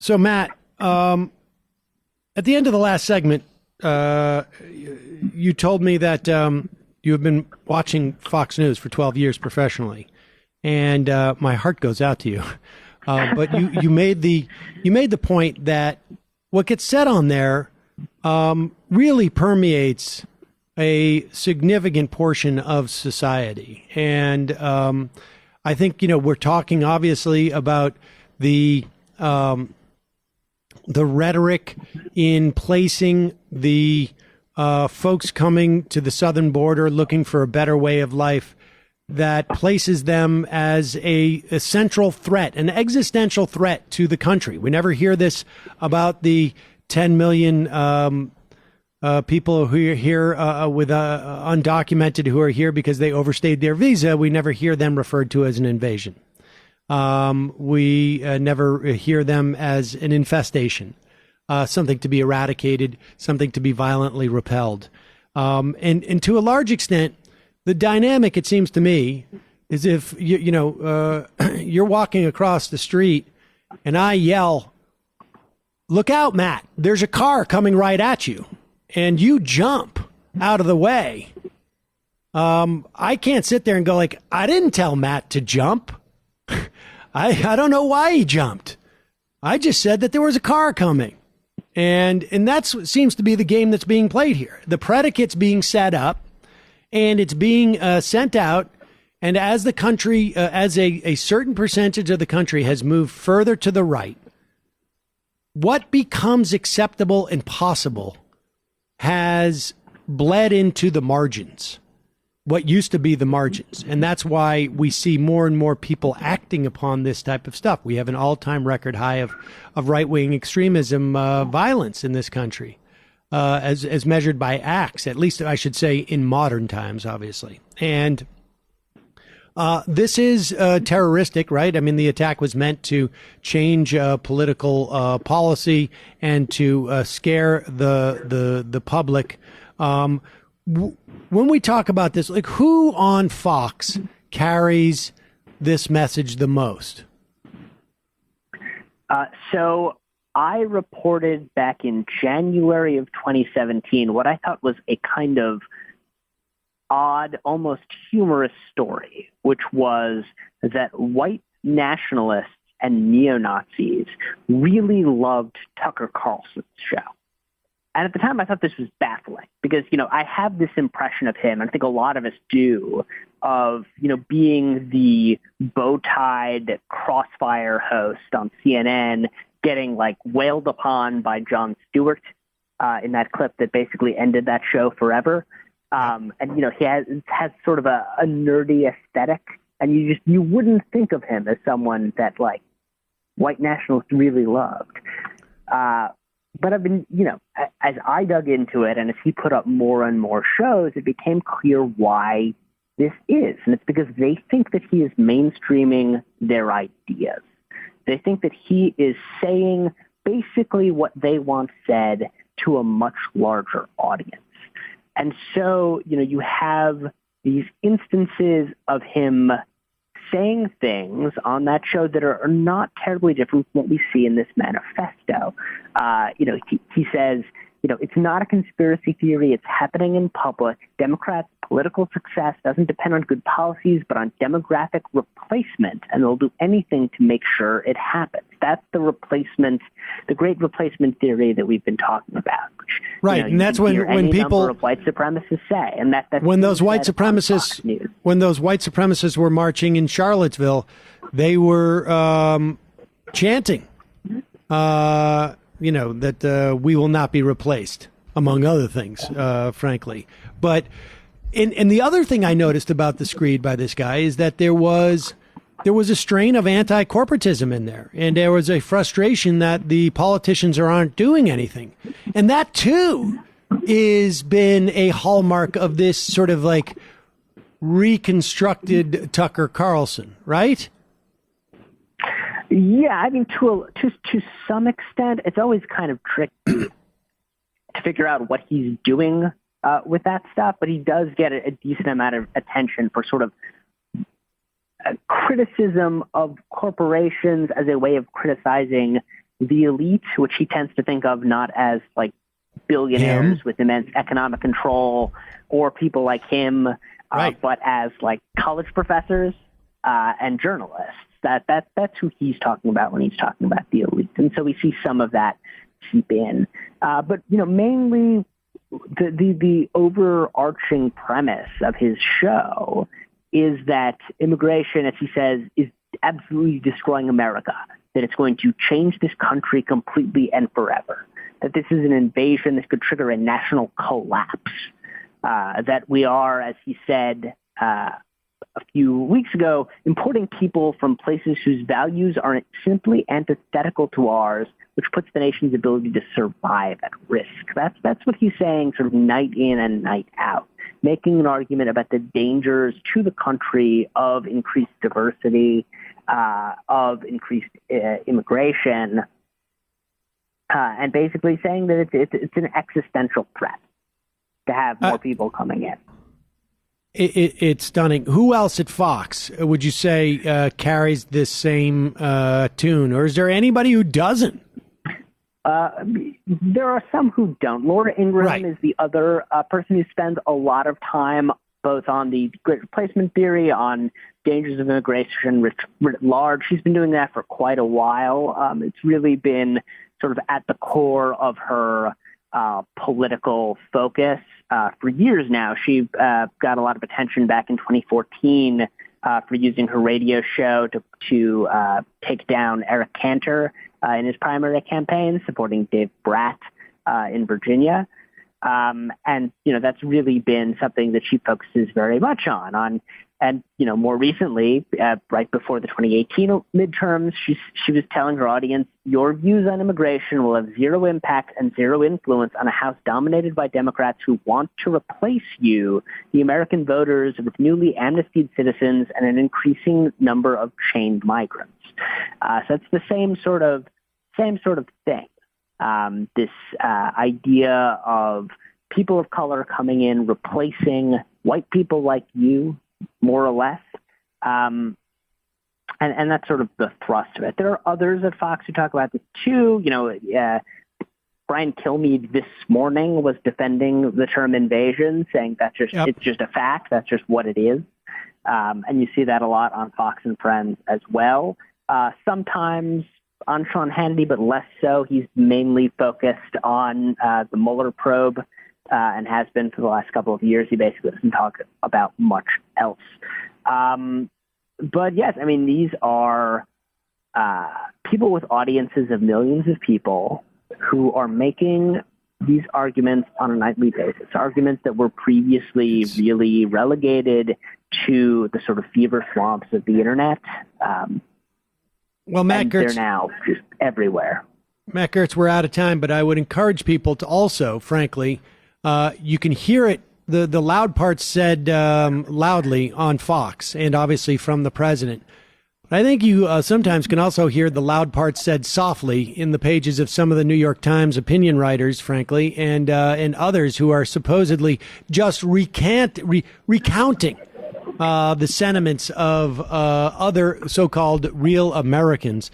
So, Matt, at the end of the last segment, you told me that you have been watching Fox News for 12 years professionally, and my heart goes out to you. But you made the point that what gets said on there really permeates a significant portion of society, and I think we're talking obviously about the rhetoric in placing the folks coming to the southern border looking for a better way of life that places them as a central threat, an existential threat to the country. We never hear this about the 10 million people who are here with undocumented who are here because they overstayed their visa. We never hear them referred to as an invasion. We never hear them as an infestation, something to be eradicated, something to be violently repelled. And to a large extent, the dynamic, it seems to me, is if you're walking across the street and I yell, "Look out, Matt, there's a car coming right at you," and you jump out of the way. I can't sit there and go like, I didn't tell Matt to jump. I don't know why he jumped. I just said that there was a car coming. And that's what seems to be the game that's being played here. The predicate's being set up and it's being sent out. And as the country, as a certain percentage of the country has moved further to the right, what becomes acceptable and possible has bled into the margins, what used to be the margins. And that's why we see more and more people acting upon this type of stuff. We have an all-time record high of right-wing extremism violence in this country, as measured by acts, at least I should say in modern times, obviously. And this is terroristic, right? I mean, the attack was meant to change political policy and to scare the public. When we talk about this, like, who on Fox carries this message the most? So I reported back in January of 2017 what I thought was a kind of odd, almost humorous story, which was that white nationalists and neo-Nazis really loved Tucker Carlson's show. And at the time, I thought this was baffling because, I have this impression of him, and I think a lot of us do, of, being the bow-tied crossfire host on CNN, getting, wailed upon by Jon Stewart in that clip that basically ended that show forever. And, he has sort of a nerdy aesthetic, and you wouldn't think of him as someone that, white nationalists really loved. But I've been, as I dug into it and as he put up more and more shows, it became clear why this is. And it's because they think that he is mainstreaming their ideas. They think that he is saying basically what they want said to a much larger audience. And so, you have these instances of him saying things on that show that are not terribly different from what we see in this manifesto. He says, it's not a conspiracy theory. It's happening in public. Democrats' political success doesn't depend on good policies, but on demographic replacement, and they'll do anything to make sure it happens. That's the replacement, the great replacement theory that we've been talking about. Which, right, and that's when people, number of white supremacists say, and that's when those white supremacists were marching in Charlottesville, they were chanting, that we will not be replaced, among other things, frankly. But and the other thing I noticed about the screed by this guy is that there was a strain of anti-corporatism in there, and there was a frustration that the politicians aren't doing anything. And that, too, is been a hallmark of this sort of reconstructed Tucker Carlson, right? Yeah, I mean, to some extent, it's always kind of tricky to figure out what he's doing with that stuff, but he does get a decent amount of attention for sort of criticism of corporations as a way of criticizing the elite, which he tends to think of not as like billionaires with immense economic control or people like him, but as like college professors and journalists. That's who he's talking about when he's talking about the elite. And so we see some of that seep in. But, mainly the overarching premise of his show is that immigration, as he says, is absolutely destroying America, that it's going to change this country completely and forever, that this is an invasion that could trigger a national collapse, that we are, as he said a few weeks ago, importing people from places whose values are simply antithetical to ours, which puts the nation's ability to survive at risk. That's what he's saying sort of night in and night out, making an argument about the dangers to the country of increased diversity, of increased immigration, and basically saying that it's an existential threat to have more people coming in. It's stunning. Who else at Fox would you say carries this same tune, or is there anybody who doesn't? There are some who don't. Laura Ingraham is the other person who spends a lot of time both on the Great Replacement theory, on dangers of immigration writ large. She's been doing that for quite a while. It's really been sort of at the core of her political focus for years now. She got a lot of attention back in 2014 for using her radio show to take down Eric Cantor in his primary campaign, supporting Dave Bratt in Virginia. And, that's really been something that she focuses very much on. And, more recently, right before the 2018 midterms, she was telling her audience, your views on immigration will have zero impact and zero influence on a House dominated by Democrats who want to replace you, the American voters, with newly amnestied citizens and an increasing number of chained migrants. So it's the same sort of thing. This idea of people of color coming in, replacing white people like you, more or less. And that's sort of the thrust of it. There are others at Fox who talk about this too. Brian Kilmeade this morning was defending the term invasion, saying it's just a fact. That's just what it is. And you see that a lot on Fox and Friends as well. Sometimes on Sean Hannity, but less so. He's mainly focused on the Mueller probe. And has been for the last couple of years. He basically doesn't talk about much else. But yes, these are people with audiences of millions of people who are making these arguments on a nightly basis, arguments that were previously really relegated to the sort of fever swamps of the internet. Well, Matt Gertz, they're now just everywhere. Matt Gertz, we're out of time, but I would encourage people to also, frankly, you can hear it, the loud parts said loudly on Fox and obviously from the president. But I think you sometimes can also hear the loud parts said softly in the pages of some of the New York Times opinion writers, frankly, and others who are supposedly just recounting the sentiments of other so-called real Americans.